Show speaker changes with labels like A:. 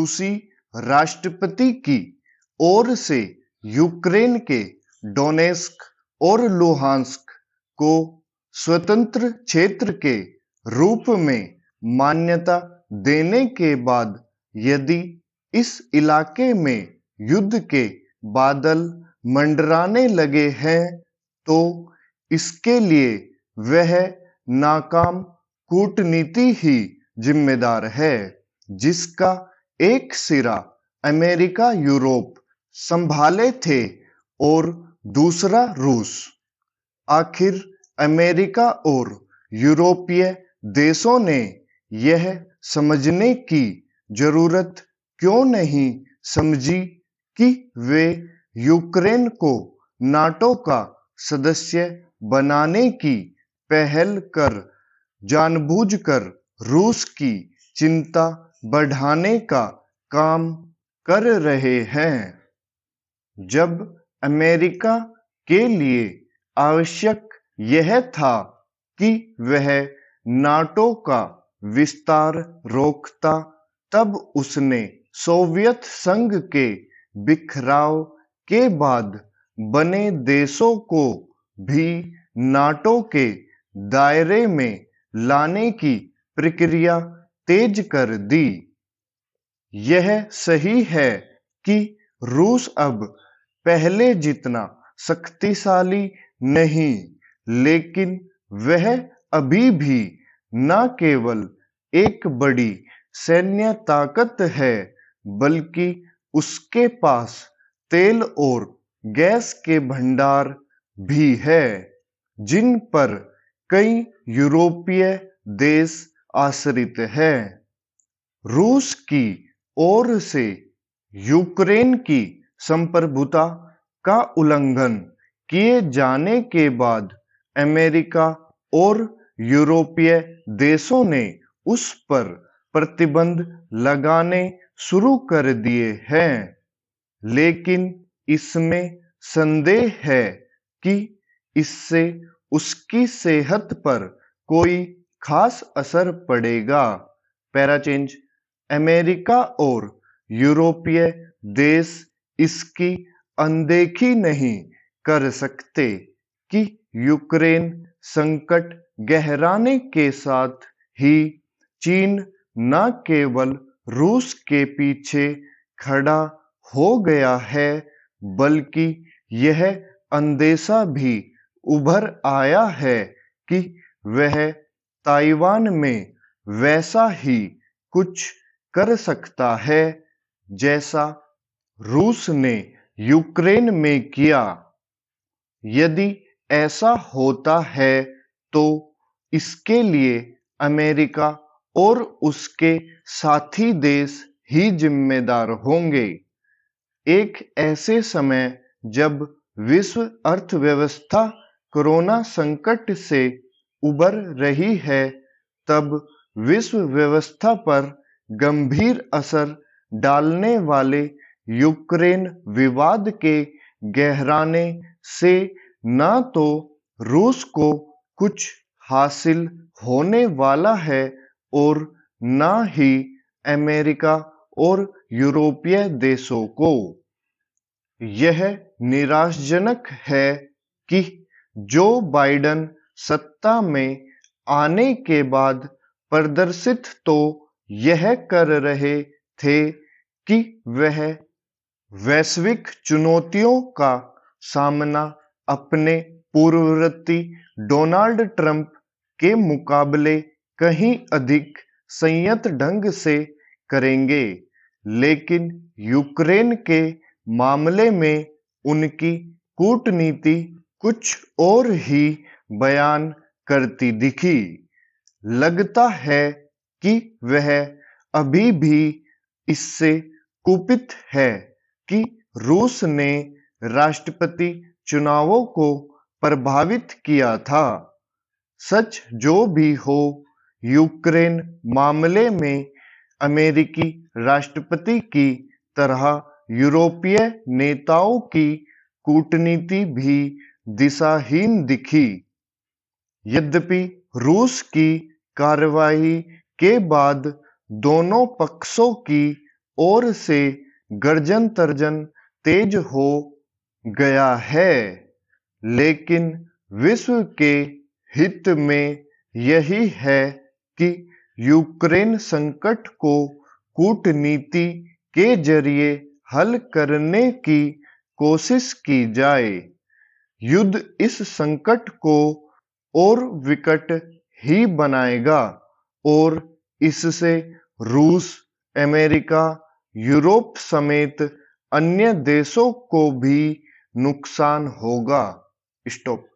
A: रूसी राष्ट्रपति की ओर से यूक्रेन के डोनेस्क और लुहांस्क को स्वतंत्र क्षेत्र के रूप में मान्यता देने के बाद यदि इस इलाके में युद्ध के बादल मंडराने लगे हैं तो इसके लिए वह नाकाम कूटनीति ही जिम्मेदार है, जिसका एक सिरा अमेरिका यूरोप संभाले थे और दूसरा रूस। आखिर अमेरिका और यूरोपीय देशों ने यह समझने की जरूरत क्यों नहीं समझी कि वे यूक्रेन को नाटो का सदस्य बनाने की पहल कर जानबूझकर रूस की चिंता बढ़ाने का काम कर रहे हैं। जब अमेरिका के लिए आवश्यक यह था कि वह नाटो का विस्तार रोकता, तब उसने सोवियत संघ के बिखराव के बाद बने देशों को भी नाटो के दायरे में लाने की प्रक्रिया तेज कर दी। यह सही है कि रूस अब पहले जितना शक्तिशाली नहीं, लेकिन वह अभी भी न केवल एक बड़ी सैन्य ताकत है, बल्कि उसके पास तेल और गैस के भंडार भी है, जिन पर कई यूरोपीय देश आश्रित हैं। रूस की ओर से यूक्रेन की संप्रभुता का उल्लंघन किए जाने के बाद अमेरिका और यूरोपीय देशों ने उस पर प्रतिबंध लगाने शुरू कर दिए हैं, लेकिन इसमें संदेह है कि इससे उसकी सेहत पर कोई खास असर पड़ेगा। पैराचेंज। अमेरिका और यूरोपीय देश इसकी अनदेखी नहीं कर सकते कि यूक्रेन संकट गहराने के साथ ही चीन न केवल रूस के पीछे खड़ा हो गया है, बल्कि यह अंदेशा भी उभर आया है कि वह ताइवान में वैसा ही कुछ कर सकता है जैसा रूस ने यूक्रेन में किया। यदि ऐसा होता है तो इसके लिए अमेरिका और उसके साथी देश ही जिम्मेदार होंगे। एक ऐसे समय जब विश्व अर्थव्यवस्था कोरोना संकट से उबर रही है, तब विश्व व्यवस्था पर गंभीर असर डालने वाले यूक्रेन विवाद के गहराने से न तो रूस को कुछ हासिल होने वाला है और न ही अमेरिका और यूरोपीय देशों को। यह निराशाजनक है कि जो बाइडेन सत्ता में आने के बाद प्रदर्शित तो यह कर रहे थे कि वह वैश्विक चुनौतियों का सामना अपने पूर्ववर्ती डोनाल्ड ट्रंप के मुकाबले कहीं अधिक संयत ढंग से करेंगे, लेकिन यूक्रेन के मामले में उनकी कूटनीति कुछ और ही बयान करती दिखी। लगता है कि वह अभी भी इससे कुपित है कि रूस ने राष्ट्रपति चुनावों को प्रभावित किया था। सच जो भी हो, यूक्रेन मामले में अमेरिकी राष्ट्रपति की तरह यूरोपीय नेताओं की कूटनीति भी दिशाहीन दिखी। यद्यपि रूस की कार्रवाई के बाद दोनों पक्षों की ओर से गर्जन तर्जन तेज हो गया है, लेकिन विश्व के हित में यही है कि यूक्रेन संकट को कूटनीति के जरिए हल करने की कोशिश की जाए। युद्ध इस संकट को और विकट ही बनाएगा और इससे रूस, अमेरिका, यूरोप समेत अन्य देशों को भी नुकसान होगा। स्टॉप।